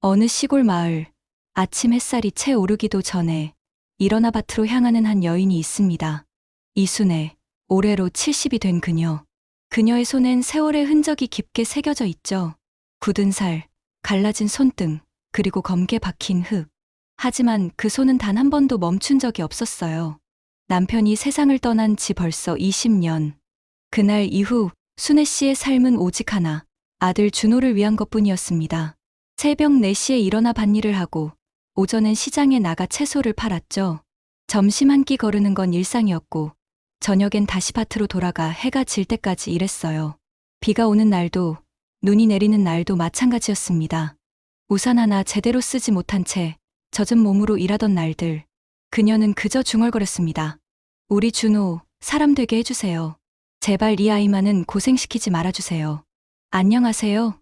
어느 시골 마을, 아침 햇살이 채 오르기도 전에 일어나 밭으로 향하는 한 여인이 있습니다. 이순애, 올해로 70이 된 그녀. 그녀의 손엔 세월의 흔적이 깊게 새겨져 있죠. 굳은 살, 갈라진 손등, 그리고 검게 박힌 흙. 하지만 그 손은 단 한 번도 멈춘 적이 없었어요. 남편이 세상을 떠난 지 벌써 20년. 그날 이후 순애 씨의 삶은 오직 하나, 아들 준호를 위한 것뿐이었습니다. 새벽 4시에 일어나 밭일을 하고 오전엔 시장에 나가 채소를 팔았죠. 점심 한 끼 거르는 건 일상이었고 저녁엔 다시 밭으로 돌아가 해가 질 때까지 일했어요. 비가 오는 날도 눈이 내리는 날도 마찬가지였습니다. 우산 하나 제대로 쓰지 못한 채 젖은 몸으로 일하던 날들, 그녀는 그저 중얼거렸습니다. 우리 준호, 사람 되게 해주세요. 제발 이 아이만은 고생시키지 말아주세요. 안녕하세요.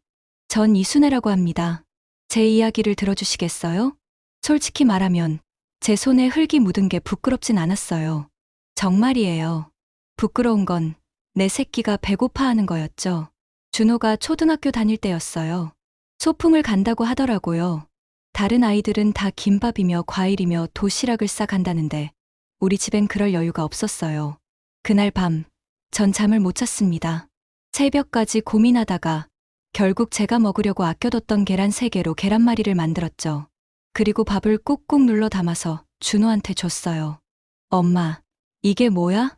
전 이순애라고 합니다. 제 이야기를 들어주시겠어요? 솔직히 말하면 제 손에 흙이 묻은 게 부끄럽진 않았어요. 정말이에요. 부끄러운 건 내 새끼가 배고파하는 거였죠. 준호가 초등학교 다닐 때였어요. 소풍을 간다고 하더라고요. 다른 아이들은 다 김밥이며 과일이며 도시락을 싸 간다는데 우리 집엔 그럴 여유가 없었어요. 그날 밤, 전 잠을 못 잤습니다. 새벽까지 고민하다가 결국 제가 먹으려고 아껴뒀던 계란 3개로 계란말이를 만들었죠. 그리고 밥을 꾹꾹 눌러 담아서 준호한테 줬어요. 엄마, 이게 뭐야?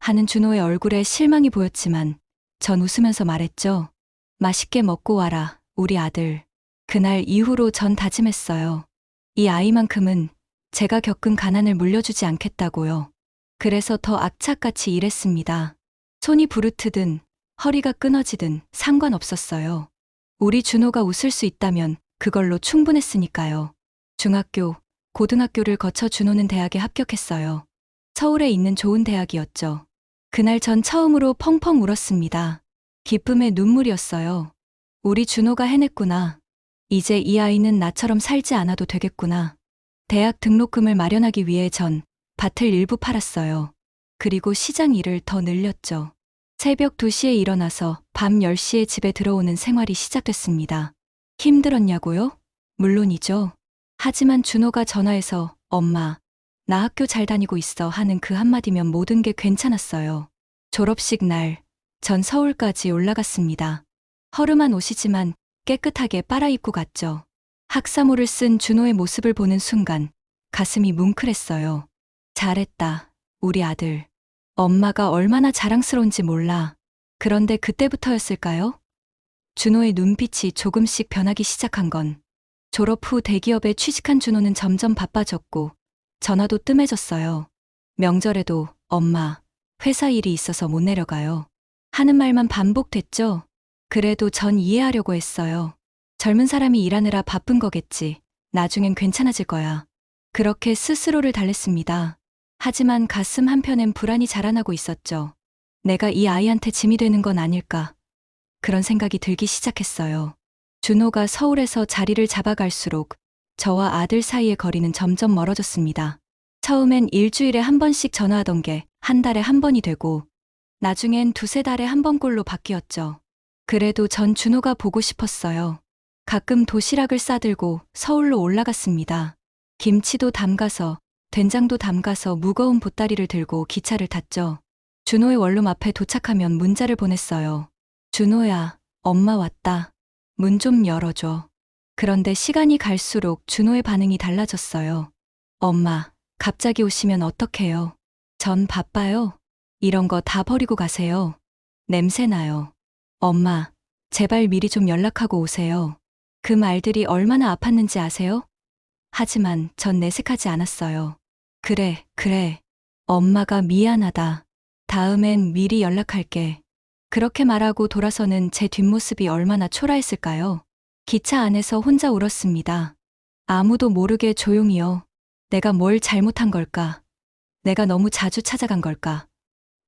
하는 준호의 얼굴에 실망이 보였지만 전 웃으면서 말했죠. 맛있게 먹고 와라, 우리 아들. 그날 이후로 전 다짐했어요. 이 아이만큼은 제가 겪은 가난을 물려주지 않겠다고요. 그래서 더 악착같이 일했습니다. 손이 부르트든 허리가 끊어지든 상관없었어요. 우리 준호가 웃을 수 있다면 그걸로 충분했으니까요. 중학교, 고등학교를 거쳐 준호는 대학에 합격했어요. 서울에 있는 좋은 대학이었죠. 그날 전 처음으로 펑펑 울었습니다. 기쁨의 눈물이었어요. 우리 준호가 해냈구나. 이제 이 아이는 나처럼 살지 않아도 되겠구나. 대학 등록금을 마련하기 위해 전 밭을 일부 팔았어요. 그리고 시장 일을 더 늘렸죠. 새벽 2시에 일어나서 밤 10시에 집에 들어오는 생활이 시작됐습니다. 힘들었냐고요? 물론이죠. 하지만 준호가 전화해서 엄마, 나 학교 잘 다니고 있어 하는 그 한마디면 모든 게 괜찮았어요. 졸업식 날, 전 서울까지 올라갔습니다. 허름한 옷이지만 깨끗하게 빨아입고 갔죠. 학사모를 쓴 준호의 모습을 보는 순간 가슴이 뭉클했어요. 잘했다, 우리 아들. 엄마가 얼마나 자랑스러운지 몰라. 그런데 그때부터였을까요? 준호의 눈빛이 조금씩 변하기 시작한 건 졸업 후 대기업에 취직한 준호는 점점 바빠졌고 전화도 뜸해졌어요. 명절에도 엄마, 회사 일이 있어서 못 내려가요. 하는 말만 반복됐죠. 그래도 전 이해하려고 했어요. 젊은 사람이 일하느라 바쁜 거겠지. 나중엔 괜찮아질 거야. 그렇게 스스로를 달랬습니다. 하지만 가슴 한편엔 불안이 자라나고 있었죠. 내가 이 아이한테 짐이 되는 건 아닐까. 그런 생각이 들기 시작했어요. 준호가 서울에서 자리를 잡아갈수록 저와 아들 사이의 거리는 점점 멀어졌습니다. 처음엔 일주일에 한 번씩 전화하던 게 한 달에 한 번이 되고 나중엔 2~3달에 한 번꼴로 바뀌었죠. 그래도 전 준호가 보고 싶었어요. 가끔 도시락을 싸들고 서울로 올라갔습니다. 김치도 담가서 된장도 담가서 무거운 보따리를 들고 기차를 탔죠. 준호의 원룸 앞에 도착하면 문자를 보냈어요. 준호야, 엄마 왔다. 문 좀 열어줘. 그런데 시간이 갈수록 준호의 반응이 달라졌어요. 엄마, 갑자기 오시면 어떡해요? 전 바빠요. 이런 거 다 버리고 가세요. 냄새나요. 엄마, 제발 미리 좀 연락하고 오세요. 그 말들이 얼마나 아팠는지 아세요? 하지만 전 내색하지 않았어요. 그래. 엄마가 미안하다. 다음엔 미리 연락할게. 그렇게 말하고 돌아서는 제 뒷모습이 얼마나 초라했을까요? 기차 안에서 혼자 울었습니다. 아무도 모르게 조용히요. 내가 뭘 잘못한 걸까? 내가 너무 자주 찾아간 걸까?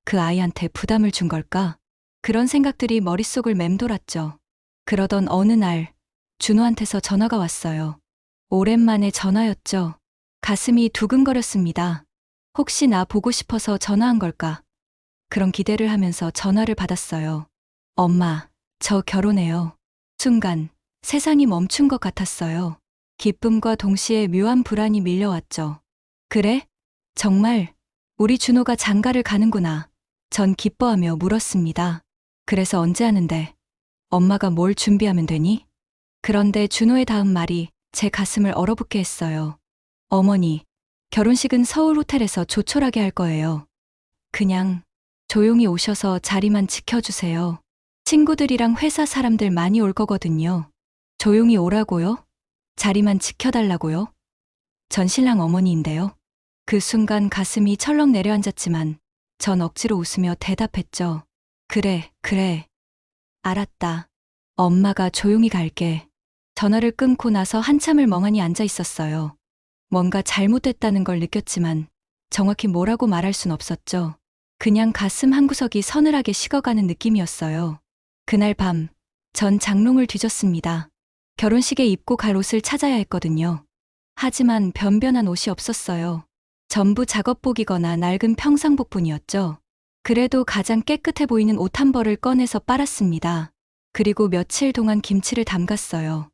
그 아이한테 부담을 준 걸까? 그런 생각들이 머릿속을 맴돌았죠. 그러던 어느 날 준호한테서 전화가 왔어요. 오랜만에 전화였죠. 가슴이 두근거렸습니다. 혹시 나 보고 싶어서 전화한 걸까? 그런 기대를 하면서 전화를 받았어요. 엄마, 저 결혼해요. 순간 세상이 멈춘 것 같았어요. 기쁨과 동시에 묘한 불안이 밀려왔죠. 그래? 정말 우리 준호가 장가를 가는구나. 전 기뻐하며 물었습니다. 그래서 언제 하는데? 엄마가 뭘 준비하면 되니? 그런데 준호의 다음 말이 제 가슴을 얼어붙게 했어요. 어머니, 결혼식은 서울 호텔에서 조촐하게 할 거예요. 그냥 조용히 오셔서 자리만 지켜주세요. 친구들이랑 회사 사람들 많이 올 거거든요. 조용히 오라고요? 자리만 지켜달라고요? 전 신랑 어머니인데요. 그 순간 가슴이 철렁 내려앉았지만 전 억지로 웃으며 대답했죠. 그래, 그래. 알았다. 엄마가 조용히 갈게. 전화를 끊고 나서 한참을 멍하니 앉아 있었어요. 뭔가 잘못됐다는 걸 느꼈지만 정확히 뭐라고 말할 순 없었죠. 그냥 가슴 한구석이 서늘하게 식어가는 느낌이었어요. 그날 밤, 전 장롱을 뒤졌습니다. 결혼식에 입고 갈 옷을 찾아야 했거든요. 하지만 변변한 옷이 없었어요. 전부 작업복이거나 낡은 평상복뿐이었죠. 그래도 가장 깨끗해 보이는 옷 한 벌을 꺼내서 빨았습니다. 그리고 며칠 동안 김치를 담갔어요.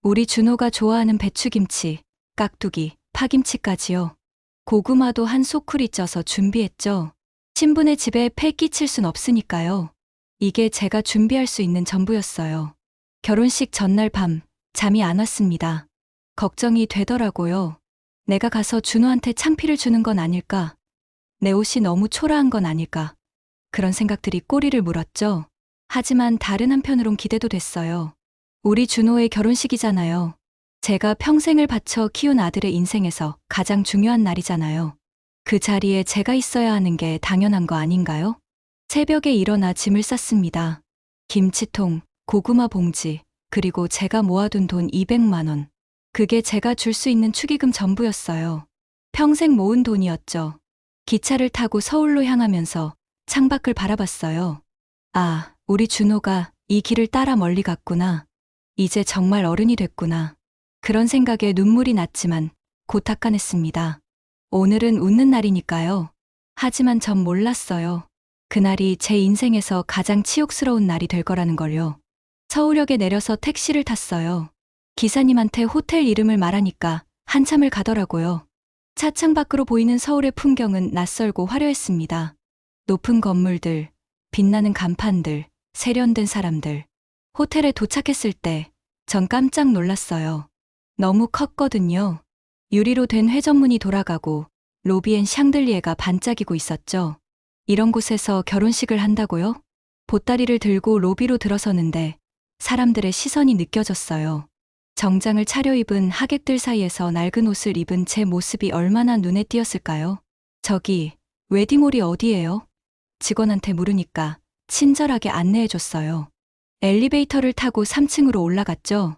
우리 준호가 좋아하는 배추김치, 깍두기, 파김치까지요. 고구마도 한 소쿠리 쪄서 준비했죠. 신분의 집에 폐 끼칠 순 없으니까요. 이게 제가 준비할 수 있는 전부였어요. 결혼식 전날 밤, 잠이 안 왔습니다. 걱정이 되더라고요. 내가 가서 준호한테 창피를 주는 건 아닐까? 내 옷이 너무 초라한 건 아닐까? 그런 생각들이 꼬리를 물었죠. 하지만 다른 한편으론 기대도 됐어요. 우리 준호의 결혼식이잖아요. 제가 평생을 바쳐 키운 아들의 인생에서 가장 중요한 날이잖아요. 그 자리에 제가 있어야 하는 게 당연한 거 아닌가요? 새벽에 일어나 짐을 쌌습니다. 김치통, 고구마 봉지, 그리고 제가 모아둔 돈 200만 원. 그게 제가 줄 수 있는 축의금 전부였어요. 평생 모은 돈이었죠. 기차를 타고 서울로 향하면서 창밖을 바라봤어요. 아, 우리 준호가 이 길을 따라 멀리 갔구나. 이제 정말 어른이 됐구나. 그런 생각에 눈물이 났지만 곧 닦아냈습니다. 오늘은 웃는 날이니까요. 하지만 전 몰랐어요. 그날이 제 인생에서 가장 치욕스러운 날이 될 거라는 걸요. 서울역에 내려서 택시를 탔어요. 기사님한테 호텔 이름을 말하니까 한참을 가더라고요. 차창 밖으로 보이는 서울의 풍경은 낯설고 화려했습니다. 높은 건물들, 빛나는 간판들, 세련된 사람들. 호텔에 도착했을 때 전 깜짝 놀랐어요. 너무 컸거든요. 유리로 된 회전문이 돌아가고 로비엔 샹들리에가 반짝이고 있었죠. 이런 곳에서 결혼식을 한다고요? 보따리를 들고 로비로 들어서는데 사람들의 시선이 느껴졌어요. 정장을 차려입은 하객들 사이에서 낡은 옷을 입은 제 모습이 얼마나 눈에 띄었을까요? 저기, 웨딩홀이 어디예요? 직원한테 물으니까 친절하게 안내해줬어요. 엘리베이터를 타고 3층으로 올라갔죠.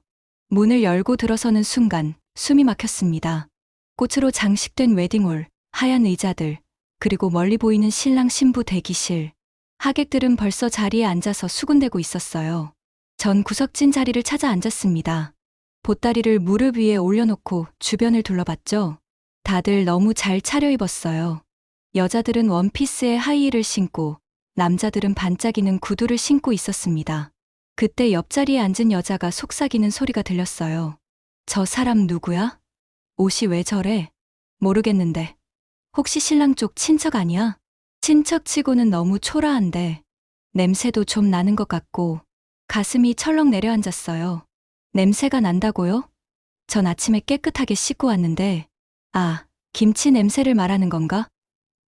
문을 열고 들어서는 순간 숨이 막혔습니다. 꽃으로 장식된 웨딩홀, 하얀 의자들, 그리고 멀리 보이는 신랑 신부 대기실. 하객들은 벌써 자리에 앉아서 수군대고 있었어요. 전 구석진 자리를 찾아 앉았습니다. 보따리를 무릎 위에 올려놓고 주변을 둘러봤죠. 다들 너무 잘 차려입었어요. 여자들은 원피스에 하이힐을 신고 남자들은 반짝이는 구두를 신고 있었습니다. 그때 옆자리에 앉은 여자가 속삭이는 소리가 들렸어요. 저 사람 누구야? 옷이 왜 저래? 모르겠는데. 혹시 신랑 쪽 친척 아니야? 친척치고는 너무 초라한데 냄새도 좀 나는 것 같고 가슴이 철렁 내려앉았어요. 냄새가 난다고요? 전 아침에 깨끗하게 씻고 왔는데 아, 김치 냄새를 말하는 건가?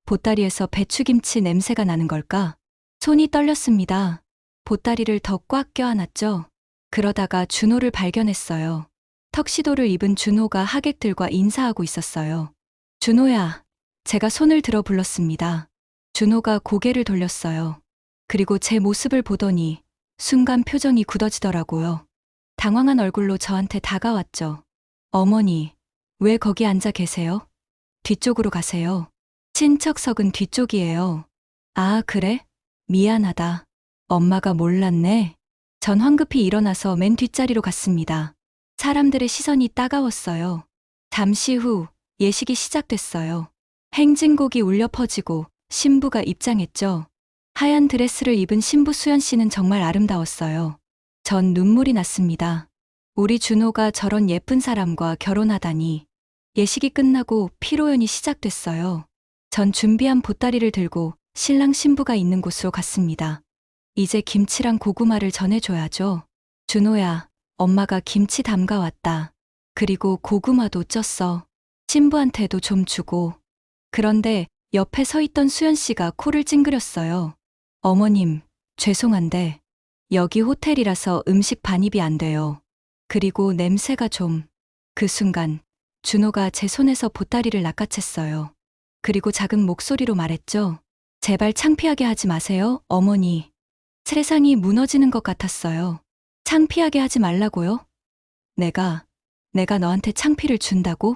보따리에서 배추김치 냄새가 나는 걸까? 손이 떨렸습니다. 보따리를 더 꽉 껴안았죠. 그러다가 준호를 발견했어요. 턱시도를 입은 준호가 하객들과 인사하고 있었어요. 준호야, 제가 손을 들어 불렀습니다. 준호가 고개를 돌렸어요. 그리고 제 모습을 보더니 순간 표정이 굳어지더라고요. 당황한 얼굴로 저한테 다가왔죠. 어머니, 왜 거기 앉아 계세요? 뒤쪽으로 가세요. 친척석은 뒤쪽이에요. 아, 그래? 미안하다. 엄마가 몰랐네. 전 황급히 일어나서 맨 뒷자리로 갔습니다. 사람들의 시선이 따가웠어요. 잠시 후 예식이 시작됐어요. 행진곡이 울려 퍼지고 신부가 입장했죠. 하얀 드레스를 입은 신부 수연 씨는 정말 아름다웠어요. 전 눈물이 났습니다. 우리 준호가 저런 예쁜 사람과 결혼하다니. 예식이 끝나고 피로연이 시작됐어요. 전 준비한 보따리를 들고 신랑 신부가 있는 곳으로 갔습니다. 이제 김치랑 고구마를 전해줘야죠. 준호야, 엄마가 김치 담가왔다. 그리고 고구마도 쪘어. 신부한테도 좀 주고. 그런데 옆에 서 있던 수연 씨가 코를 찡그렸어요. 어머님, 죄송한데 여기 호텔이라서 음식 반입이 안 돼요. 그리고 냄새가 좀. 그 순간 준호가 제 손에서 보따리를 낚아챘어요. 그리고 작은 목소리로 말했죠. 제발 창피하게 하지 마세요, 어머니. 세상이 무너지는 것 같았어요. 창피하게 하지 말라고요? 내가 너한테 창피를 준다고?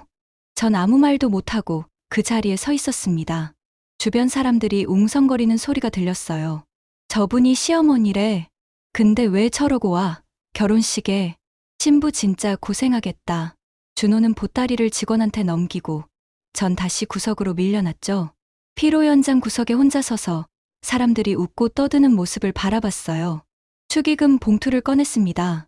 전 아무 말도 못하고 그 자리에 서 있었습니다. 주변 사람들이 웅성거리는 소리가 들렸어요. 저분이 시어머니래. 근데 왜 저러고 와? 결혼식에. 신부 진짜 고생하겠다. 준호는 보따리를 직원한테 넘기고 전 다시 구석으로 밀려났죠. 피로 현장 구석에 혼자 서서 사람들이 웃고 떠드는 모습을 바라봤어요. 축의금 봉투를 꺼냈습니다.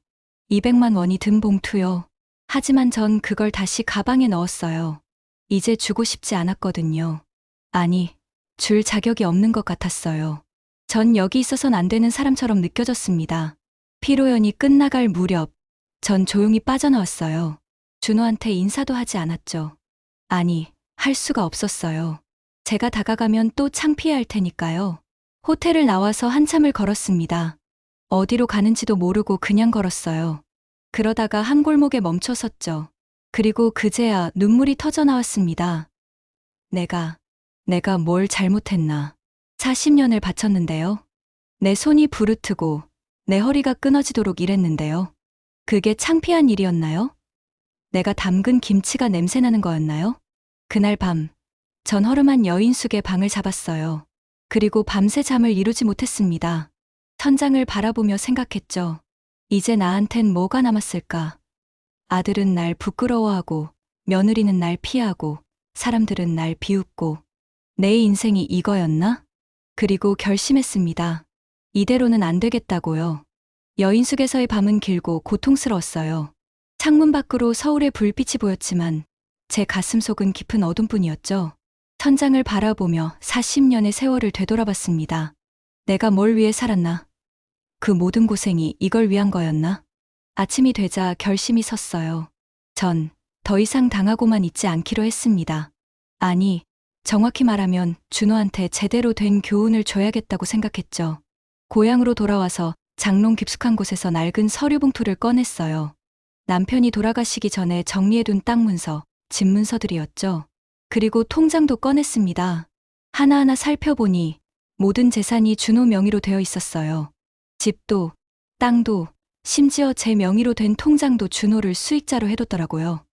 200만 원이 든 봉투요. 하지만 전 그걸 다시 가방에 넣었어요. 이제 주고 싶지 않았거든요. 아니, 줄 자격이 없는 것 같았어요. 전 여기 있어선 안 되는 사람처럼 느껴졌습니다. 피로연이 끝나갈 무렵, 전 조용히 빠져나왔어요. 준호한테 인사도 하지 않았죠. 아니, 할 수가 없었어요. 제가 다가가면 또 창피해할 테니까요. 호텔을 나와서 한참을 걸었습니다. 어디로 가는지도 모르고 그냥 걸었어요. 그러다가 한 골목에 멈춰 섰죠. 그리고 그제야 눈물이 터져 나왔습니다. 내가 뭘 잘못했나. 40년을 바쳤는데요. 내 손이 부르트고 내 허리가 끊어지도록 일했는데요. 그게 창피한 일이었나요? 내가 담근 김치가 냄새나는 거였나요? 그날 밤, 전 허름한 여인숙의 방을 잡았어요. 그리고 밤새 잠을 이루지 못했습니다. 천장을 바라보며 생각했죠. 이제 나한텐 뭐가 남았을까? 아들은 날 부끄러워하고, 며느리는 날 피하고, 사람들은 날 비웃고, 내 인생이 이거였나? 그리고 결심했습니다. 이대로는 안 되겠다고요. 여인숙에서의 밤은 길고 고통스러웠어요. 창문 밖으로 서울의 불빛이 보였지만 제 가슴속은 깊은 어둠뿐이었죠. 천장을 바라보며 40년의 세월을 되돌아봤습니다. 내가 뭘 위해 살았나? 그 모든 고생이 이걸 위한 거였나? 아침이 되자 결심이 섰어요. 전 더 이상 당하고만 있지 않기로 했습니다. 아니, 정확히 말하면 준호한테 제대로 된 교훈을 줘야겠다고 생각했죠. 고향으로 돌아와서 장롱 깊숙한 곳에서 낡은 서류 봉투를 꺼냈어요. 남편이 돌아가시기 전에 정리해둔 땅 문서, 집 문서들이었죠. 그리고 통장도 꺼냈습니다. 하나하나 살펴보니 모든 재산이 준호 명의로 되어 있었어요. 집도, 땅도, 심지어 제 명의로 된 통장도 준호를 수익자로 해뒀더라고요.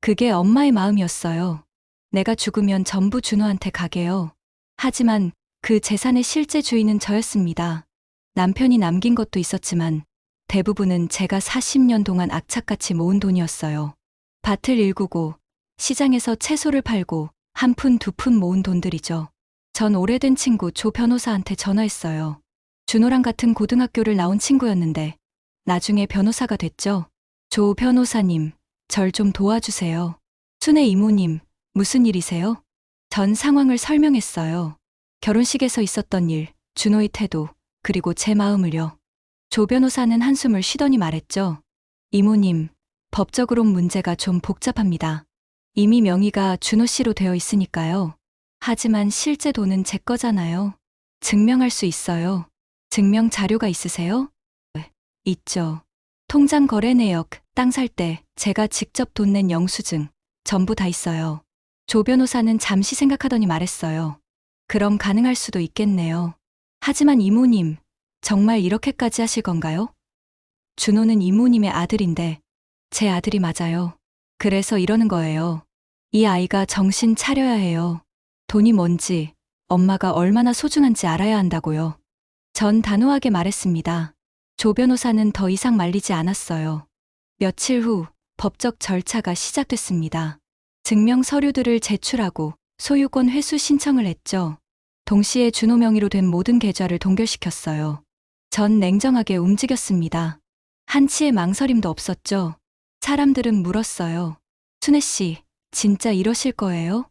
그게 엄마의 마음이었어요. 내가 죽으면 전부 준호한테 가게요. 하지만 그 재산의 실제 주인은 저였습니다. 남편이 남긴 것도 있었지만 대부분은 제가 40년 동안 악착같이 모은 돈이었어요. 밭을 일구고 시장에서 채소를 팔고 한 푼 두 푼 모은 돈들이죠. 전 오래된 친구 조 변호사한테 전화했어요. 준호랑 같은 고등학교를 나온 친구였는데 나중에 변호사가 됐죠. 조 변호사님, 절 좀 도와주세요. 순애 이모님, 무슨 일이세요? 전 상황을 설명했어요. 결혼식에서 있었던 일, 준호의 태도, 그리고 제 마음을요. 조 변호사는 한숨을 쉬더니 말했죠. 이모님, 법적으론 문제가 좀 복잡합니다. 이미 명의가 준호 씨로 되어 있으니까요. 하지만 실제 돈은 제 거잖아요. 증명할 수 있어요. 증명 자료가 있으세요? 네, 있죠. 통장 거래 내역, 땅 살 때 제가 직접 돈 낸 영수증, 전부 다 있어요. 조 변호사는 잠시 생각하더니 말했어요. 그럼 가능할 수도 있겠네요. 하지만 이모님, 정말 이렇게까지 하실 건가요? 준호는 이모님의 아들인데 제 아들이 맞아요. 그래서 이러는 거예요. 이 아이가 정신 차려야 해요. 돈이 뭔지, 엄마가 얼마나 소중한지 알아야 한다고요. 전 단호하게 말했습니다. 조 변호사는 더 이상 말리지 않았어요. 며칠 후 법적 절차가 시작됐습니다. 증명 서류들을 제출하고 소유권 회수 신청을 했죠. 동시에 준호 명의로 된 모든 계좌를 동결시켰어요. 전 냉정하게 움직였습니다. 한치의 망설임도 없었죠. 사람들은 물었어요. 순애 씨, 진짜 이러실 거예요?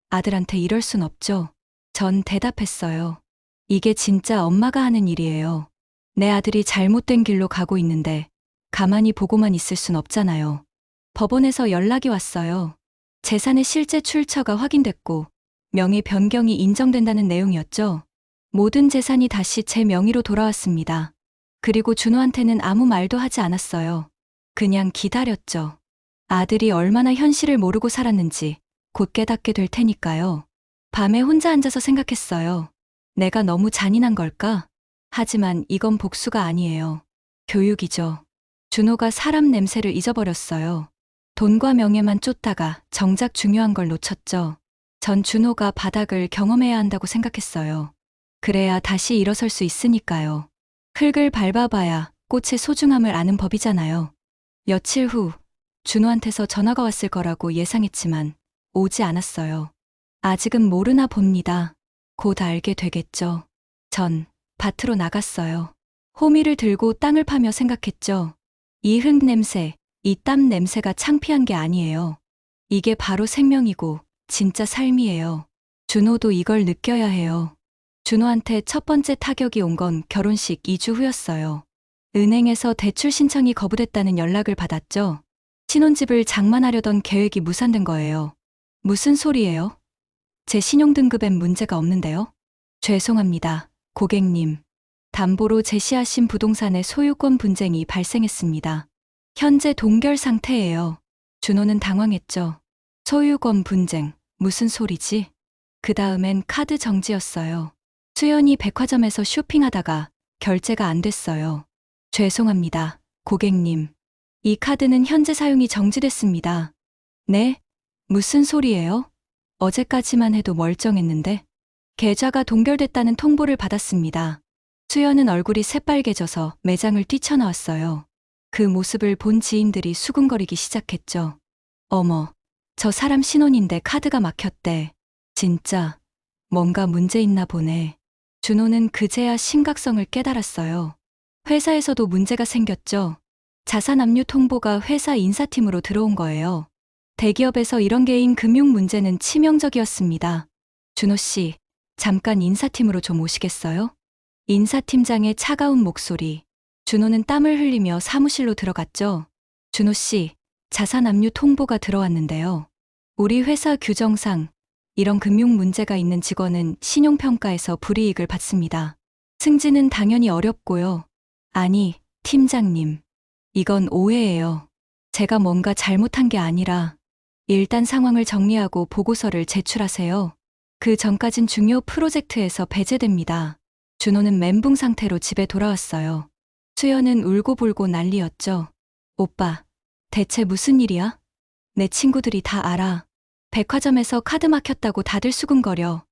아들한테 이럴 순 없죠. 전 대답했어요. 이게 진짜 엄마가 하는 일이에요. 내 아들이 잘못된 길로 가고 있는데 가만히 보고만 있을 순 없잖아요. 법원에서 연락이 왔어요. 재산의 실제 출처가 확인됐고 명의 변경이 인정된다는 내용이었죠. 모든 재산이 다시 제 명의로 돌아왔습니다. 그리고 준호한테는 아무 말도 하지 않았어요. 그냥 기다렸죠. 아들이 얼마나 현실을 모르고 살았는지 곧 깨닫게 될 테니까요. 밤에 혼자 앉아서 생각했어요. 내가 너무 잔인한 걸까? 하지만 이건 복수가 아니에요. 교육이죠. 준호가 사람 냄새를 잊어버렸어요. 돈과 명예만 쫓다가 정작 중요한 걸 놓쳤죠. 전 준호가 바닥을 경험해야 한다고 생각했어요. 그래야 다시 일어설 수 있으니까요. 흙을 밟아봐야 꽃의 소중함을 아는 법이잖아요. 며칠 후 준호한테서 전화가 왔을 거라고 예상했지만 오지 않았어요. 아직은 모르나 봅니다. 곧 알게 되겠죠. 전 밭으로 나갔어요. 호미를 들고 땅을 파며 생각했죠. 이 흙 냄새, 이 땀 냄새가 창피한 게 아니에요. 이게 바로 생명이고 진짜 삶이에요. 준호도 이걸 느껴야 해요. 준호한테 첫 번째 타격이 온 건 결혼식 2주 후였어요. 은행에서 대출 신청이 거부됐다는 연락을 받았죠. 신혼집을 장만하려던 계획이 무산된 거예요. 무슨 소리예요? 제 신용등급엔 문제가 없는데요? 죄송합니다, 고객님. 담보로 제시하신 부동산의 소유권 분쟁이 발생했습니다. 현재 동결 상태예요. 준호는 당황했죠. 소유권 분쟁, 무슨 소리지? 그 다음엔 카드 정지였어요. 수연이 백화점에서 쇼핑하다가 결제가 안 됐어요. 죄송합니다, 고객님. 이 카드는 현재 사용이 정지됐습니다. 네? 무슨 소리예요? 어제까지만 해도 멀쩡했는데? 계좌가 동결됐다는 통보를 받았습니다. 수연은 얼굴이 새빨개져서 매장을 뛰쳐나왔어요. 그 모습을 본 지인들이 수군거리기 시작했죠. 어머, 저 사람 신혼인데 카드가 막혔대. 진짜 뭔가 문제 있나 보네. 준호는 그제야 심각성을 깨달았어요. 회사에서도 문제가 생겼죠. 자산 압류 통보가 회사 인사팀으로 들어온 거예요. 대기업에서 이런 개인 금융 문제는 치명적이었습니다. 준호 씨, 잠깐 인사팀으로 좀 오시겠어요? 인사팀장의 차가운 목소리. 준호는 땀을 흘리며 사무실로 들어갔죠. 준호 씨, 자산 압류 통보가 들어왔는데요. 우리 회사 규정상 이런 금융 문제가 있는 직원은 신용평가에서 불이익을 받습니다. 승진은 당연히 어렵고요. 아니, 팀장님. 이건 오해예요. 제가 뭔가 잘못한 게 아니라 일단 상황을 정리하고 보고서를 제출하세요. 그 전까진 중요 프로젝트에서 배제됩니다. 준호는 멘붕 상태로 집에 돌아왔어요. 수연은 울고불고 난리였죠. 오빠, 대체 무슨 일이야? 내 친구들이 다 알아. 백화점에서 카드 막혔다고 다들 수군거려.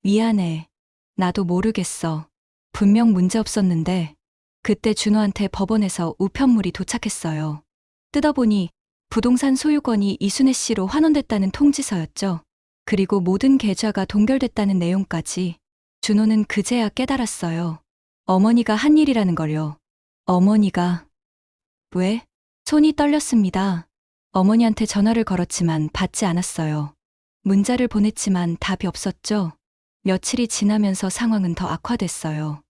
미안해. 나도 모르겠어. 분명 문제 없었는데. 그때 준호한테 법원에서 우편물이 도착했어요. 뜯어보니 부동산 소유권이 이순애 씨로 환원됐다는 통지서였죠. 그리고 모든 계좌가 동결됐다는 내용까지. 준호는 그제야 깨달았어요. 어머니가 한 일이라는 걸요. 어머니가. 왜? 손이 떨렸습니다. 어머니한테 전화를 걸었지만 받지 않았어요. 문자를 보냈지만 답이 없었죠. 며칠이 지나면서 상황은 더 악화됐어요.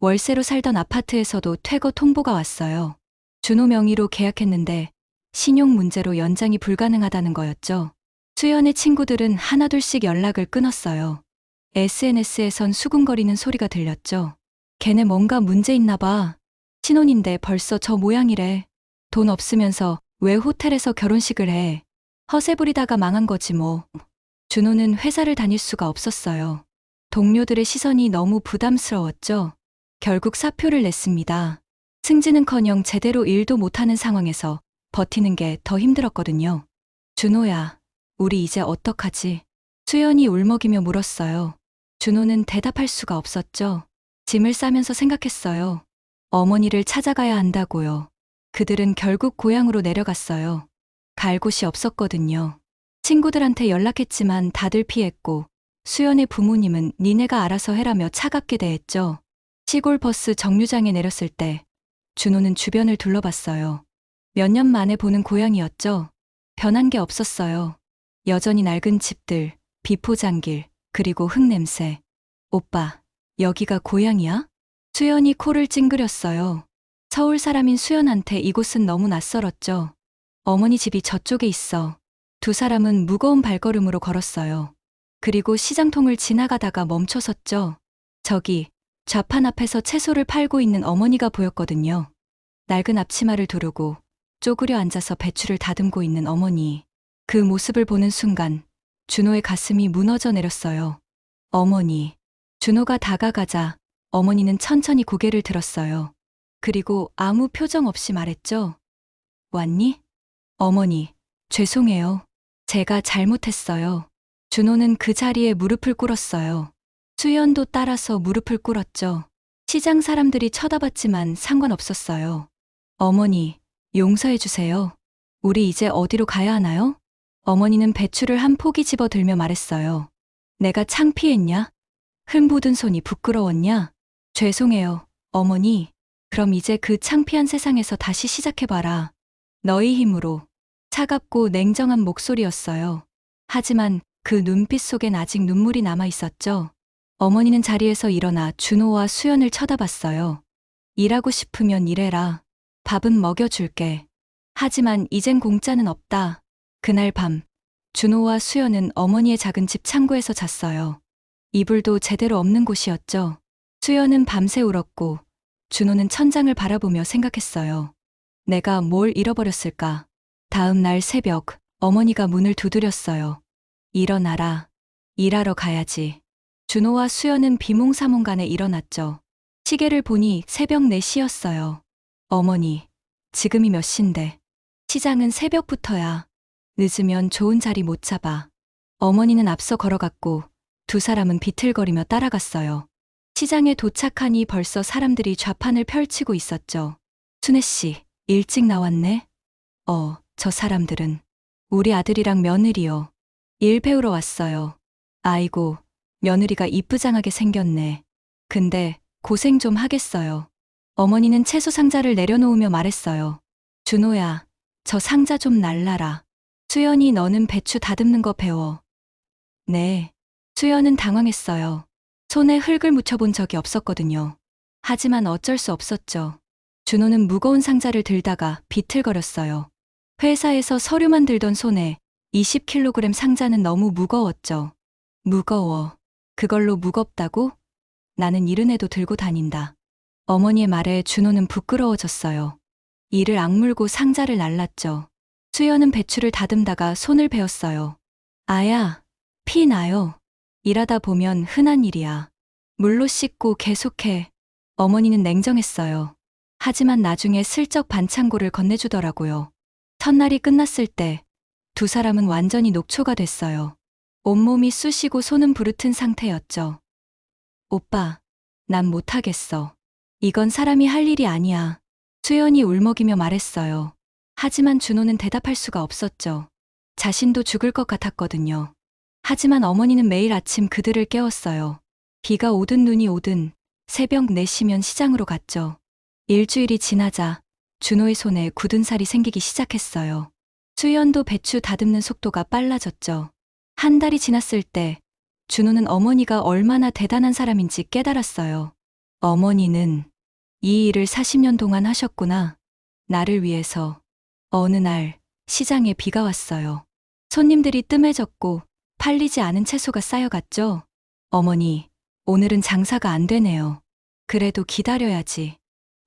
월세로 살던 아파트에서도 퇴거 통보가 왔어요. 준호 명의로 계약했는데 신용 문제로 연장이 불가능하다는 거였죠. 수연의 친구들은 하나둘씩 연락을 끊었어요. SNS에선 수군거리는 소리가 들렸죠. 걔네 뭔가 문제 있나 봐. 신혼인데 벌써 저 모양이래. 돈 없으면서 왜 호텔에서 결혼식을 해. 허세 부리다가 망한 거지 뭐. 준호는 회사를 다닐 수가 없었어요. 동료들의 시선이 너무 부담스러웠죠. 결국 사표를 냈습니다. 승진은커녕 제대로 일도 못하는 상황에서 버티는 게 더 힘들었거든요. 준호야, 우리 이제 어떡하지? 수연이 울먹이며 물었어요. 준호는 대답할 수가 없었죠. 짐을 싸면서 생각했어요. 어머니를 찾아가야 한다고요. 그들은 결국 고향으로 내려갔어요. 갈 곳이 없었거든요. 친구들한테 연락했지만 다들 피했고 수연의 부모님은 니네가 알아서 해라며 차갑게 대했죠. 시골 버스 정류장에 내렸을 때 준호는 주변을 둘러봤어요. 몇 년 만에 보는 고향이었죠. 변한 게 없었어요. 여전히 낡은 집들, 비포장길, 그리고 흙냄새. 오빠, 여기가 고향이야? 수연이 코를 찡그렸어요. 서울 사람인 수연한테 이곳은 너무 낯설었죠. 어머니 집이 저쪽에 있어. 두 사람은 무거운 발걸음으로 걸었어요. 그리고 시장통을 지나가다가 멈춰섰죠. 저기, 좌판 앞에서 채소를 팔고 있는 어머니가 보였거든요. 낡은 앞치마를 두르고 쪼그려 앉아서 배추를 다듬고 있는 어머니. 그 모습을 보는 순간 준호의 가슴이 무너져 내렸어요. 어머니. 준호가 다가가자 어머니는 천천히 고개를 들었어요. 그리고 아무 표정 없이 말했죠. 왔니? 어머니, 죄송해요. 제가 잘못했어요. 준호는 그 자리에 무릎을 꿇었어요. 수연도 따라서 무릎을 꿇었죠. 시장 사람들이 쳐다봤지만 상관없었어요. 어머니, 용서해 주세요. 우리 이제 어디로 가야 하나요? 어머니는 배추를 한 포기 집어 들며 말했어요. 내가 창피했냐? 흙 묻은 손이 부끄러웠냐? 죄송해요, 어머니. 그럼 이제 그 창피한 세상에서 다시 시작해봐라. 너희 힘으로. 차갑고 냉정한 목소리였어요. 하지만 그 눈빛 속엔 아직 눈물이 남아 있었죠. 어머니는 자리에서 일어나 준호와 수연을 쳐다봤어요. 일하고 싶으면 일해라. 밥은 먹여줄게. 하지만 이젠 공짜는 없다. 그날 밤, 준호와 수연은 어머니의 작은 집 창고에서 잤어요. 이불도 제대로 없는 곳이었죠. 수연은 밤새 울었고, 준호는 천장을 바라보며 생각했어요. 내가 뭘 잃어버렸을까? 다음 날 새벽, 어머니가 문을 두드렸어요. 일어나라. 일하러 가야지. 준호와 수연은 비몽사몽간에 일어났죠. 시계를 보니 새벽 4시였어요. 어머니, 지금이 몇 시인데. 시장은 새벽부터야. 늦으면 좋은 자리 못 잡아. 어머니는 앞서 걸어갔고 두 사람은 비틀거리며 따라갔어요. 시장에 도착하니 벌써 사람들이 좌판을 펼치고 있었죠. 순애 씨, 일찍 나왔네? 저 사람들은 우리 아들이랑 며느리요. 일 배우러 왔어요. 아이고, 며느리가 이쁘장하게 생겼네. 근데 고생 좀 하겠어요. 어머니는 채소 상자를 내려놓으며 말했어요. 준호야, 저 상자 좀 날라라. 수연이 너는 배추 다듬는 거 배워. 네. 수연은 당황했어요. 손에 흙을 묻혀본 적이 없었거든요. 하지만 어쩔 수 없었죠. 준호는 무거운 상자를 들다가 비틀거렸어요. 회사에서 서류만 들던 손에 20kg 상자는 너무 무거웠죠. 무거워. 그걸로 무겁다고? 나는 이른 애도 들고 다닌다. 어머니의 말에 준호는 부끄러워졌어요. 이를 악물고 상자를 날랐죠. 수연은 배추를 다듬다가 손을 베었어요. 아야, 피 나요. 일하다 보면 흔한 일이야. 물로 씻고 계속해. 어머니는 냉정했어요. 하지만 나중에 슬쩍 반창고를 건네주더라고요. 첫날이 끝났을 때 두 사람은 완전히 녹초가 됐어요. 온몸이 쑤시고 손은 부르튼 상태였죠. 오빠, 난 못하겠어. 이건 사람이 할 일이 아니야. 수연이 울먹이며 말했어요. 하지만 준호는 대답할 수가 없었죠. 자신도 죽을 것 같았거든요. 하지만 어머니는 매일 아침 그들을 깨웠어요. 비가 오든 눈이 오든 새벽 4시면 시장으로 갔죠. 일주일이 지나자 준호의 손에 굳은 살이 생기기 시작했어요. 수연도 배추 다듬는 속도가 빨라졌죠. 한 달이 지났을 때 준호는 어머니가 얼마나 대단한 사람인지 깨달았어요. 어머니는 이 일을 40년 동안 하셨구나. 나를 위해서. 어느 날 시장에 비가 왔어요. 손님들이 뜸해졌고 팔리지 않은 채소가 쌓여갔죠. 어머니, 오늘은 장사가 안 되네요. 그래도 기다려야지.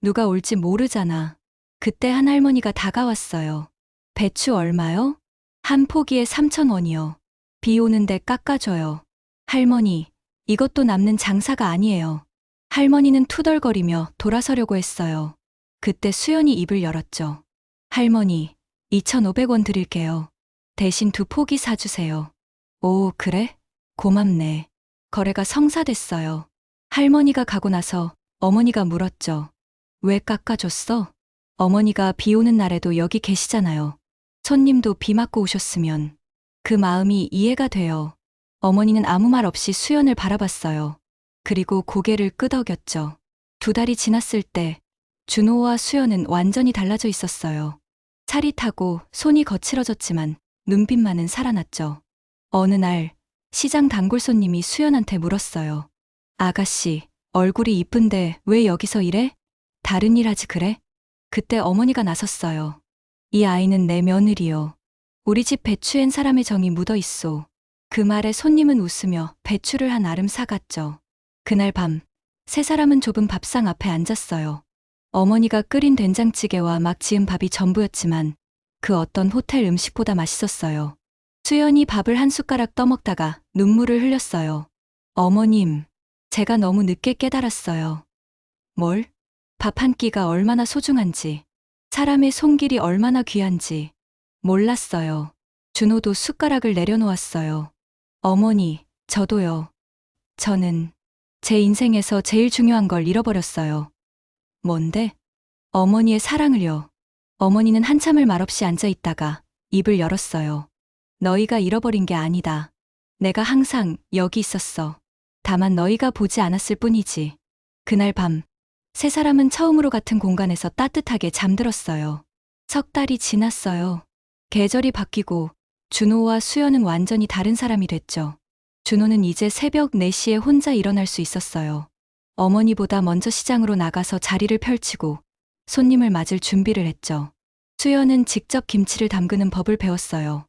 누가 올지 모르잖아. 그때 한 할머니가 다가왔어요. 배추 얼마요? 한 포기에 3,000원이요. 비 오는데 깎아줘요. 할머니, 이것도 남는 장사가 아니에요. 할머니는 투덜거리며 돌아서려고 했어요. 그때 수연이 입을 열었죠. 할머니, 2,500원 드릴게요. 대신 2포기 사주세요. 오, 그래? 고맙네. 거래가 성사됐어요. 할머니가 가고 나서 어머니가 물었죠. 왜 깎아줬어? 어머니가 비 오는 날에도 여기 계시잖아요. 손님도 비 맞고 오셨으면. 그 마음이 이해가 돼요. 어머니는 아무 말 없이 수연을 바라봤어요. 그리고 고개를 끄덕였죠. 2달이 지났을 때 준호와 수연은 완전히 달라져 있었어요. 살이 타고 손이 거칠어졌지만 눈빛만은 살아났죠. 어느 날 시장 단골 손님이 수연한테 물었어요. 아가씨, 얼굴이 이쁜데 왜 여기서 일해? 다른 일 하지 그래? 그때 어머니가 나섰어요. 이 아이는 내 며느리요. 우리 집 배추엔 사람의 정이 묻어 있소. 그 말에 손님은 웃으며 배추를 한 알음 사갔죠. 그날 밤, 세 사람은 좁은 밥상 앞에 앉았어요. 어머니가 끓인 된장찌개와 막 지은 밥이 전부였지만 그 어떤 호텔 음식보다 맛있었어요. 수연이 밥을 한 숟가락 떠먹다가 눈물을 흘렸어요. 어머님, 제가 너무 늦게 깨달았어요. 뭘? 밥 한 끼가 얼마나 소중한지, 사람의 손길이 얼마나 귀한지 몰랐어요. 준호도 숟가락을 내려놓았어요. 어머니, 저도요. 저는 제 인생에서 제일 중요한 걸 잃어버렸어요. 뭔데? 어머니의 사랑을요. 어머니는 한참을 말없이 앉아 있다가 입을 열었어요. 너희가 잃어버린 게 아니다. 내가 항상 여기 있었어. 다만 너희가 보지 않았을 뿐이지. 그날 밤, 세 사람은 처음으로 같은 공간에서 따뜻하게 잠들었어요. 석 달이 지났어요. 계절이 바뀌고 준호와 수연은 완전히 다른 사람이 됐죠. 준호는 이제 새벽 4시에 혼자 일어날 수 있었어요. 어머니보다 먼저 시장으로 나가서 자리를 펼치고 손님을 맞을 준비를 했죠. 수연은 직접 김치를 담그는 법을 배웠어요.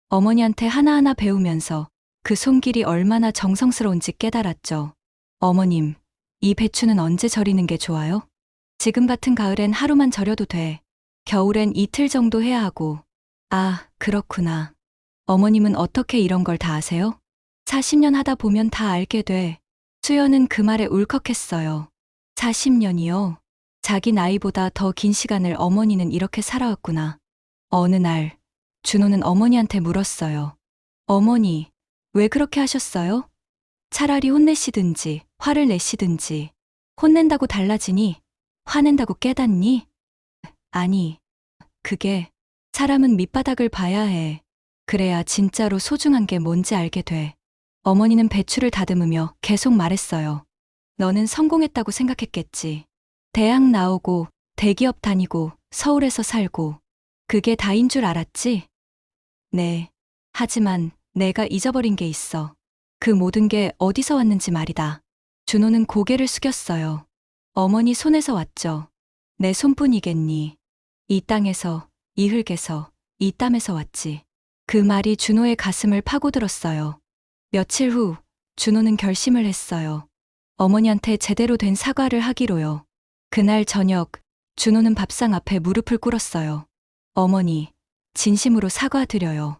어머니한테 하나하나 배우면서 그 손길이 얼마나 정성스러운지 깨달았죠. 어머님, 이 배추는 언제 절이는 게 좋아요? 지금 같은 가을엔 하루만 절여도 돼. 겨울엔 이틀 정도 해야 하고. 아, 그렇구나. 어머님은 어떻게 이런 걸 다 아세요? 40년 하다 보면 다 알게 돼. 수연은 그 말에 울컥했어요. 40년이요? 자기 나이보다 더 긴 시간을 어머니는 이렇게 살아왔구나. 어느 날, 준호는 어머니한테 물었어요. 어머니, 왜 그렇게 하셨어요? 차라리 혼내시든지, 화를 내시든지. 혼낸다고 달라지니? 화낸다고 깨닫니? 아니, 그게, 사람은 밑바닥을 봐야 해. 그래야 진짜로 소중한 게 뭔지 알게 돼. 어머니는 배추를 다듬으며 계속 말했어요. 너는 성공했다고 생각했겠지. 대학 나오고, 대기업 다니고, 서울에서 살고. 그게 다인 줄 알았지? 네. 하지만 내가 잊어버린 게 있어. 그 모든 게 어디서 왔는지 말이다. 준호는 고개를 숙였어요. 어머니 손에서 왔죠. 내 손뿐이겠니. 이 땅에서, 이 흙에서, 이 땀에서 왔지. 그 말이 준호의 가슴을 파고들었어요. 며칠 후, 준호는 결심을 했어요. 어머니한테 제대로 된 사과를 하기로요. 그날 저녁, 준호는 밥상 앞에 무릎을 꿇었어요. 어머니, 진심으로 사과드려요.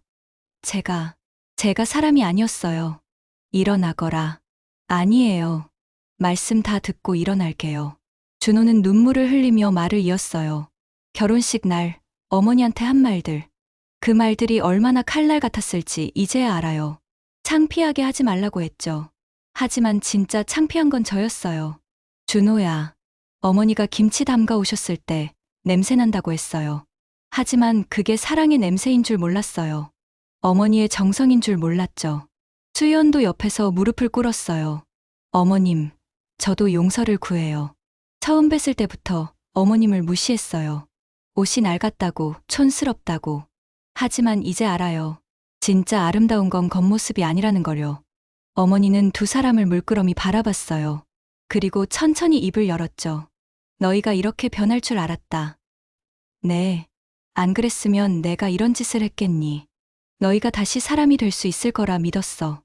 제가 사람이 아니었어요. 일어나거라. 아니에요. 말씀 다 듣고 일어날게요. 준호는 눈물을 흘리며 말을 이었어요. 결혼식 날, 어머니한테 한 말들. 그 말들이 얼마나 칼날 같았을지 이제야 알아요. 창피하게 하지 말라고 했죠. 하지만 진짜 창피한 건 저였어요. 준호야. 어머니가 김치 담가 오셨을 때 냄새 난다고 했어요. 하지만 그게 사랑의 냄새인 줄 몰랐어요. 어머니의 정성인 줄 몰랐죠. 수연도 옆에서 무릎을 꿇었어요. 어머님, 저도 용서를 구해요. 처음 뵀을 때부터 어머님을 무시했어요. 옷이 낡았다고, 촌스럽다고. 하지만 이제 알아요. 진짜 아름다운 건 겉모습이 아니라는 걸요. 어머니는 두 사람을 물끄러미 바라봤어요. 그리고 천천히 입을 열었죠. 너희가 이렇게 변할 줄 알았다. 네. 안 그랬으면 내가 이런 짓을 했겠니. 너희가 다시 사람이 될 수 있을 거라 믿었어.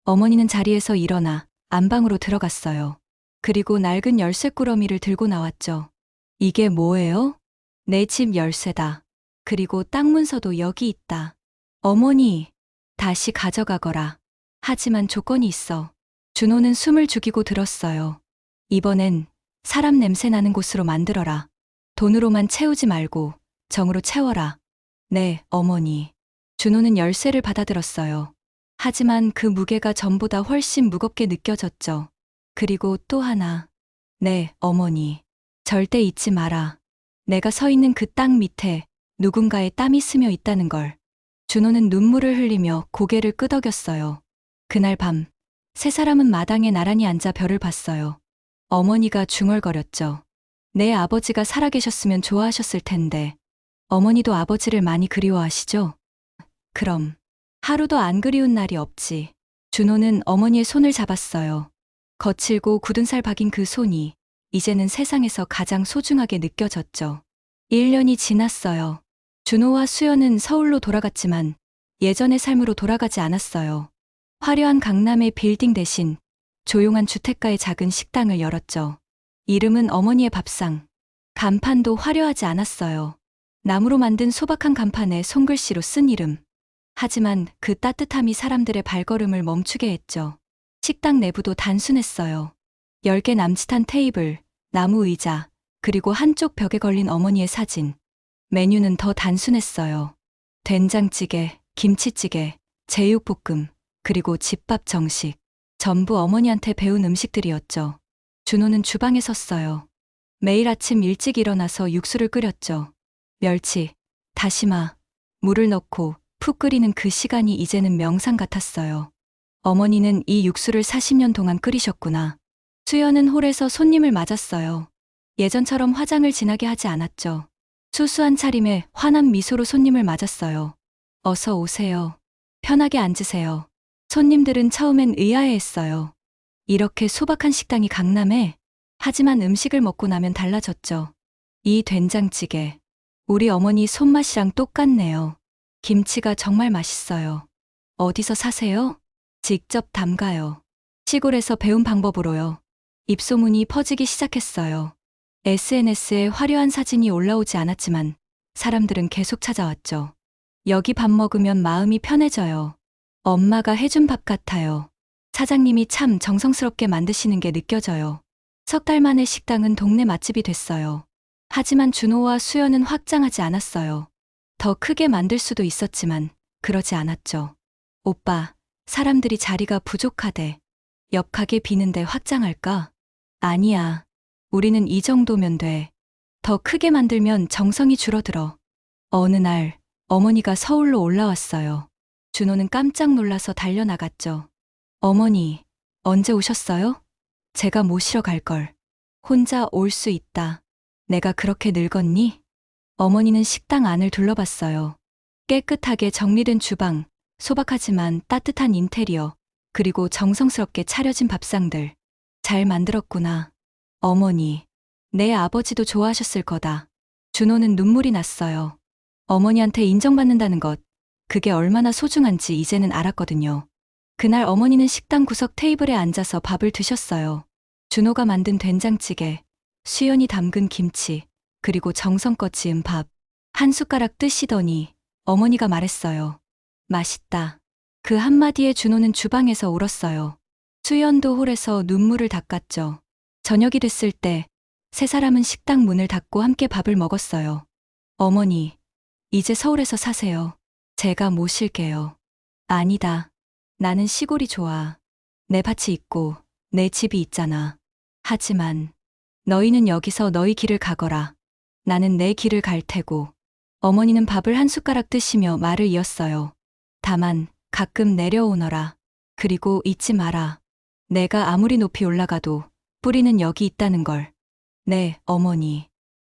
어머니는 자리에서 일어나 안방으로 들어갔어요. 그리고 낡은 열쇠꾸러미를 들고 나왔죠. 이게 뭐예요? 내 집 열쇠다. 그리고 땅 문서도 여기 있다. 어머니, 다시 가져가거라. 하지만 조건이 있어. 준호는 숨을 죽이고 들었어요. 이번엔 사람 냄새 나는 곳으로 만들어라. 돈으로만 채우지 말고 정으로 채워라. 네, 어머니. 준호는 열쇠를 받아들었어요. 하지만 그 무게가 전보다 훨씬 무겁게 느껴졌죠. 그리고 또 하나. 네, 어머니. 절대 잊지 마라. 내가 서 있는 그 땅 밑에 누군가의 땀이 스며 있다는 걸. 준호는 눈물을 흘리며 고개를 끄덕였어요. 그날 밤, 세 사람은 마당에 나란히 앉아 별을 봤어요. 어머니가 중얼거렸죠. 내 아버지가 살아계셨으면 좋아하셨을 텐데. 어머니도 아버지를 많이 그리워하시죠? 그럼 하루도 안 그리운 날이 없지. 준호는 어머니의 손을 잡았어요. 거칠고 굳은 살 박인 그 손이 이제는 세상에서 가장 소중하게 느껴졌죠. 1년이 지났어요. 준호와 수연은 서울로 돌아갔지만 예전의 삶으로 돌아가지 않았어요. 화려한 강남의 빌딩 대신 조용한 주택가의 작은 식당을 열었죠. 이름은 어머니의 밥상. 간판도 화려하지 않았어요. 나무로 만든 소박한 간판에 손글씨로 쓴 이름. 하지만 그 따뜻함이 사람들의 발걸음을 멈추게 했죠. 식당 내부도 단순했어요. 10개 남짓한 테이블, 나무 의자, 그리고 한쪽 벽에 걸린 어머니의 사진. 메뉴는 더 단순했어요. 된장찌개, 김치찌개, 제육볶음, 그리고 집밥 정식. 전부 어머니한테 배운 음식들이었죠. 준호는 주방에 섰어요. 매일 아침 일찍 일어나서 육수를 끓였죠. 멸치, 다시마, 물을 넣고 푹 끓이는 그 시간이 이제는 명상 같았어요. 어머니는 이 육수를 40년 동안 끓이셨구나. 수연은 홀에서 손님을 맞았어요. 예전처럼 화장을 진하게 하지 않았죠. 수수한 차림에 환한 미소로 손님을 맞았어요. 어서 오세요. 편하게 앉으세요. 손님들은 처음엔 의아해했어요. 이렇게 소박한 식당이 강남에? 하지만 음식을 먹고 나면 달라졌죠. 이 된장찌개. 우리 어머니 손맛이랑 똑같네요. 김치가 정말 맛있어요. 어디서 사세요? 직접 담가요. 시골에서 배운 방법으로요. 입소문이 퍼지기 시작했어요. SNS에 화려한 사진이 올라오지 않았지만 사람들은 계속 찾아왔죠. 여기 밥 먹으면 마음이 편해져요. 엄마가 해준 밥 같아요. 사장님이 참 정성스럽게 만드시는 게 느껴져요. 석 달 만에 식당은 동네 맛집이 됐어요. 하지만 준호와 수연은 확장하지 않았어요. 더 크게 만들 수도 있었지만 그러지 않았죠. 오빠, 사람들이 자리가 부족하대. 옆 가게 비는데 확장할까? 아니야. 우리는 이 정도면 돼. 더 크게 만들면 정성이 줄어들어. 어느 날 어머니가 서울로 올라왔어요. 준호는 깜짝 놀라서 달려나갔죠. 어머니, 언제 오셨어요? 제가 모시러 갈걸. 혼자 올 수 있다. 내가 그렇게 늙었니? 어머니는 식당 안을 둘러봤어요. 깨끗하게 정리된 주방, 소박하지만 따뜻한 인테리어, 그리고 정성스럽게 차려진 밥상들. 잘 만들었구나. 어머니, 내 아버지도 좋아하셨을 거다. 준호는 눈물이 났어요. 어머니한테 인정받는다는 것, 그게 얼마나 소중한지 이제는 알았거든요. 그날 어머니는 식당 구석 테이블에 앉아서 밥을 드셨어요. 준호가 만든 된장찌개, 수연이 담근 김치, 그리고 정성껏 지은 밥. 한 숟가락 뜨시더니 어머니가 말했어요. 맛있다. 그 한마디에 준호는 주방에서 울었어요. 수연도 홀에서 눈물을 닦았죠. 저녁이 됐을 때 세 사람은 식당 문을 닫고 함께 밥을 먹었어요. 어머니, 이제 서울에서 사세요. 제가 모실게요. 아니다. 나는 시골이 좋아. 내 밭이 있고 내 집이 있잖아. 하지만 너희는 여기서 너희 길을 가거라. 나는 내 길을 갈 테고. 어머니는 밥을 한 숟가락 드시며 말을 이었어요. 다만 가끔 내려오너라. 그리고 잊지 마라. 내가 아무리 높이 올라가도 뿌리는 여기 있다는 걸. 네, 어머니.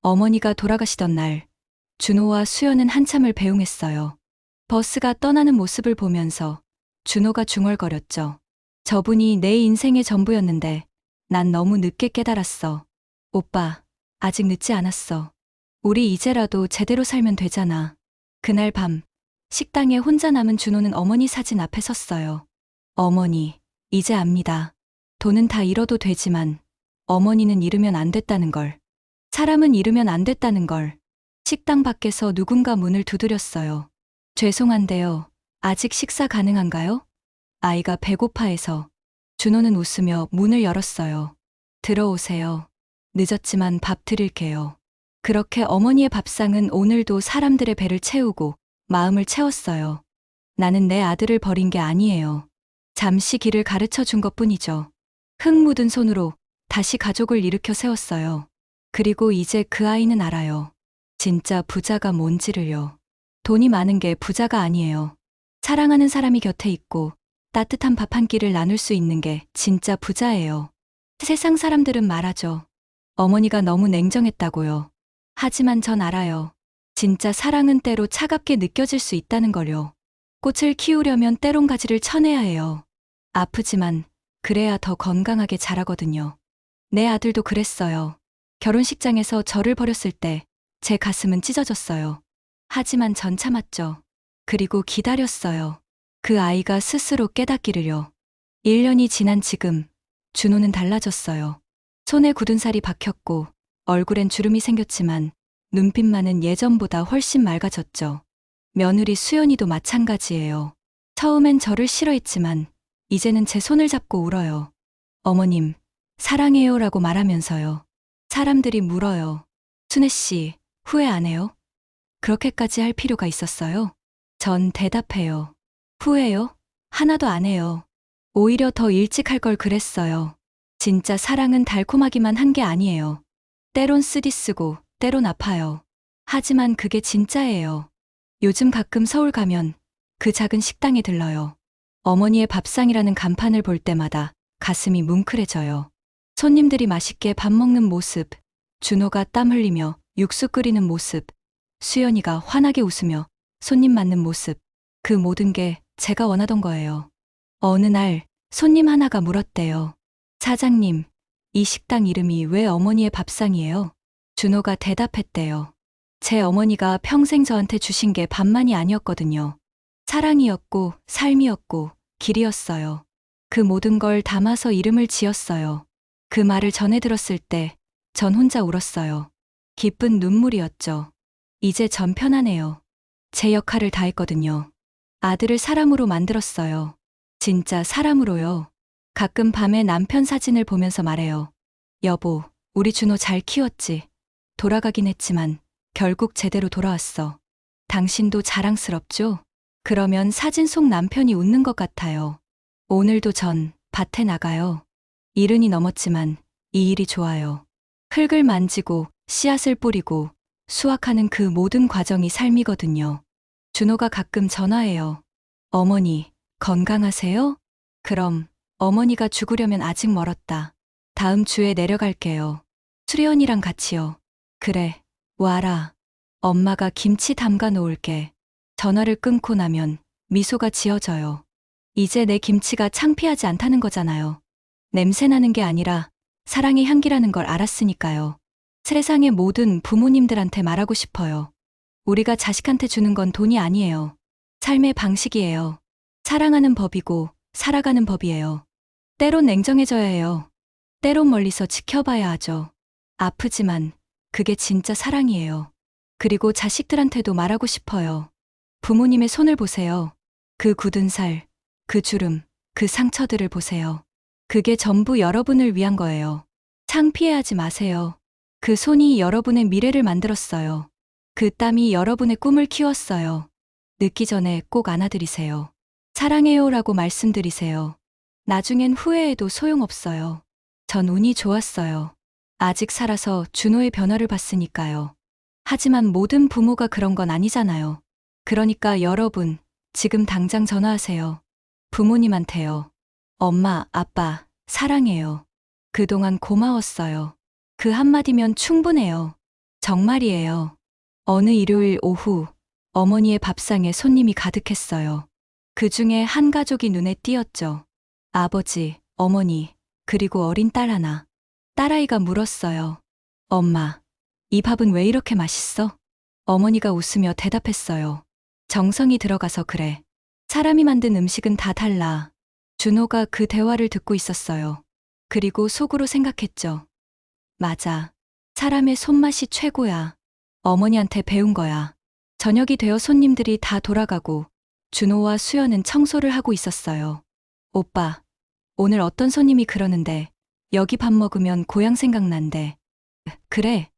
어머니가 돌아가시던 날 준호와 수연은 한참을 배웅했어요. 버스가 떠나는 모습을 보면서 준호가 중얼거렸죠. 저분이 내 인생의 전부였는데 난 너무 늦게 깨달았어. 오빠, 아직 늦지 않았어. 우리 이제라도 제대로 살면 되잖아. 그날 밤 식당에 혼자 남은 준호는 어머니 사진 앞에 섰어요. 어머니, 이제 압니다. 돈은 다 잃어도 되지만 어머니는 잃으면 안 됐다는 걸. 사람은 잃으면 안 됐다는 걸. 식당 밖에서 누군가 문을 두드렸어요. 죄송한데요. 아직 식사 가능한가요? 아이가 배고파해서. 준호는 웃으며 문을 열었어요. 들어오세요. 늦었지만 밥 드릴게요. 그렇게 어머니의 밥상은 오늘도 사람들의 배를 채우고 마음을 채웠어요. 나는 내 아들을 버린 게 아니에요. 잠시 길을 가르쳐 준 것뿐이죠. 흙 묻은 손으로 다시 가족을 일으켜 세웠어요. 그리고 이제 그 아이는 알아요. 진짜 부자가 뭔지를요. 돈이 많은 게 부자가 아니에요. 사랑하는 사람이 곁에 있고 따뜻한 밥 한 끼를 나눌 수 있는 게 진짜 부자예요. 세상 사람들은 말하죠. 어머니가 너무 냉정했다고요. 하지만 전 알아요. 진짜 사랑은 때로 차갑게 느껴질 수 있다는 걸요. 꽃을 키우려면 때론 가지를 쳐내야 해요. 아프지만 그래야 더 건강하게 자라거든요. 내 아들도 그랬어요. 결혼식장에서 저를 버렸을 때 제 가슴은 찢어졌어요. 하지만 전 참았죠. 그리고 기다렸어요. 그 아이가 스스로 깨닫기를요. 1년이 지난 지금 준호는 달라졌어요. 손에 굳은 살이 박혔고 얼굴엔 주름이 생겼지만 눈빛만은 예전보다 훨씬 맑아졌죠. 며느리 수연이도 마찬가지예요. 처음엔 저를 싫어했지만 이제는 제 손을 잡고 울어요. 어머님, 사랑해요라고 말하면서요. 사람들이 물어요. 순애 씨, 후회 안 해요? 그렇게까지 할 필요가 있었어요? 전 대답해요. 후회요? 하나도 안 해요. 오히려 더 일찍 할 걸 그랬어요. 진짜 사랑은 달콤하기만 한 게 아니에요. 때론 쓰디쓰고, 때론 아파요. 하지만 그게 진짜예요. 요즘 가끔 서울 가면 그 작은 식당에 들러요. 어머니의 밥상이라는 간판을 볼 때마다 가슴이 뭉클해져요. 손님들이 맛있게 밥 먹는 모습, 준호가 땀 흘리며 육수 끓이는 모습, 수연이가 환하게 웃으며 손님 맞는 모습, 그 모든 게 제가 원하던 거예요. 어느 날 손님 하나가 물었대요. 사장님, 이 식당 이름이 왜 어머니의 밥상이에요? 준호가 대답했대요. 제 어머니가 평생 저한테 주신 게 밥만이 아니었거든요. 사랑이었고 삶이었고 길이었어요. 그 모든 걸 담아서 이름을 지었어요. 그 말을 전해 들었을 때 전 혼자 울었어요. 기쁜 눈물이었죠. 이제 전 편하네요. 제 역할을 다 했거든요. 아들을 사람으로 만들었어요. 진짜 사람으로요. 가끔 밤에 남편 사진을 보면서 말해요. 여보, 우리 준호 잘 키웠지. 돌아가긴 했지만 결국 제대로 돌아왔어. 당신도 자랑스럽죠? 그러면 사진 속 남편이 웃는 것 같아요. 오늘도 전 밭에 나가요. 이른이 넘었지만 이 일이 좋아요. 흙을 만지고 씨앗을 뿌리고 수확하는 그 모든 과정이 삶이거든요. 준호가 가끔 전화해요. 어머니, 건강하세요? 그럼 어머니가 죽으려면 아직 멀었다. 다음 주에 내려갈게요. 수련이랑 같이요. 그래, 와라. 엄마가 김치 담가 놓을게. 전화를 끊고 나면 미소가 지어져요. 이제 내 김치가 창피하지 않다는 거잖아요. 냄새나는 게 아니라 사랑의 향기라는 걸 알았으니까요. 세상의 모든 부모님들한테 말하고 싶어요. 우리가 자식한테 주는 건 돈이 아니에요. 삶의 방식이에요. 사랑하는 법이고 살아가는 법이에요. 때론 냉정해져야 해요. 때론 멀리서 지켜봐야 하죠. 아프지만 그게 진짜 사랑이에요. 그리고 자식들한테도 말하고 싶어요. 부모님의 손을 보세요. 그 굳은 살, 그 주름, 그 상처들을 보세요. 그게 전부 여러분을 위한 거예요. 창피해하지 마세요. 그 손이 여러분의 미래를 만들었어요. 그 땀이 여러분의 꿈을 키웠어요. 늦기 전에 꼭 안아드리세요. 사랑해요라고 말씀드리세요. 나중엔 후회해도 소용없어요. 전 운이 좋았어요. 아직 살아서 준호의 변화를 봤으니까요. 하지만 모든 부모가 그런 건 아니잖아요. 그러니까 여러분, 지금 당장 전화하세요. 부모님한테요. 엄마, 아빠, 사랑해요. 그동안 고마웠어요. 그 한마디면 충분해요. 정말이에요. 어느 일요일 오후, 어머니의 밥상에 손님이 가득했어요. 그 중에 한 가족이 눈에 띄었죠. 아버지, 어머니, 그리고 어린 딸 하나. 딸아이가 물었어요. 엄마, 이 밥은 왜 이렇게 맛있어? 어머니가 웃으며 대답했어요. 정성이 들어가서 그래. 사람이 만든 음식은 다 달라. 준호가 그 대화를 듣고 있었어요. 그리고 속으로 생각했죠. 맞아. 사람의 손맛이 최고야. 어머니한테 배운 거야. 저녁이 되어 손님들이 다 돌아가고 준호와 수연은 청소를 하고 있었어요. 오빠, 오늘 어떤 손님이 그러는데 여기 밥 먹으면 고향 생각난대. 그래?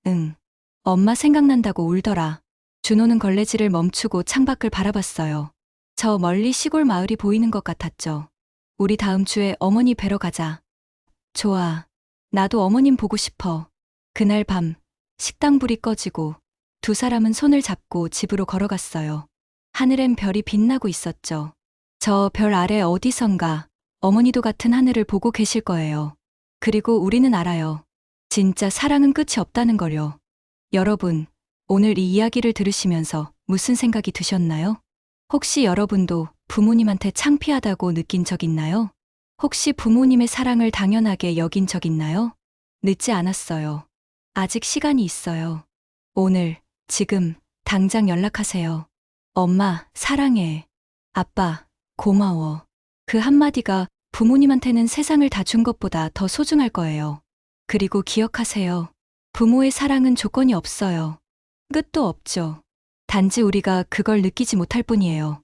응. 엄마 생각난다고 울더라. 준호는 걸레질을 멈추고 창밖을 바라봤어요. 저 멀리 시골 마을이 보이는 것 같았죠. 우리 다음 주에 어머니 뵈러 가자. 좋아. 나도 어머님 보고 싶어. 그날 밤 식당 불이 꺼지고 두 사람은 손을 잡고 집으로 걸어갔어요. 하늘엔 별이 빛나고 있었죠. 저 별 아래 어디선가 어머니도 같은 하늘을 보고 계실 거예요. 그리고 우리는 알아요. 진짜 사랑은 끝이 없다는 걸요. 여러분, 오늘 이 이야기를 들으시면서 무슨 생각이 드셨나요? 혹시 여러분도 부모님한테 창피하다고 느낀 적 있나요? 혹시 부모님의 사랑을 당연하게 여긴 적 있나요? 늦지 않았어요. 아직 시간이 있어요. 오늘, 지금, 당장 연락하세요. 엄마, 사랑해. 아빠, 고마워. 그 한마디가 부모님한테는 세상을 다 준 것보다 더 소중할 거예요. 그리고 기억하세요. 부모의 사랑은 조건이 없어요. 끝도 없죠. 단지 우리가 그걸 느끼지 못할 뿐이에요.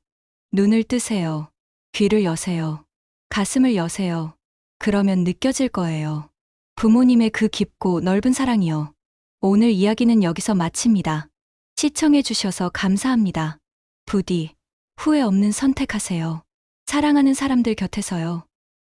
눈을 뜨세요. 귀를 여세요. 가슴을 여세요. 그러면 느껴질 거예요. 부모님의 그 깊고 넓은 사랑이요. 오늘 이야기는 여기서 마칩니다. 시청해주셔서 감사합니다. 부디 후회 없는 선택하세요. 사랑하는 사람들 곁에서요.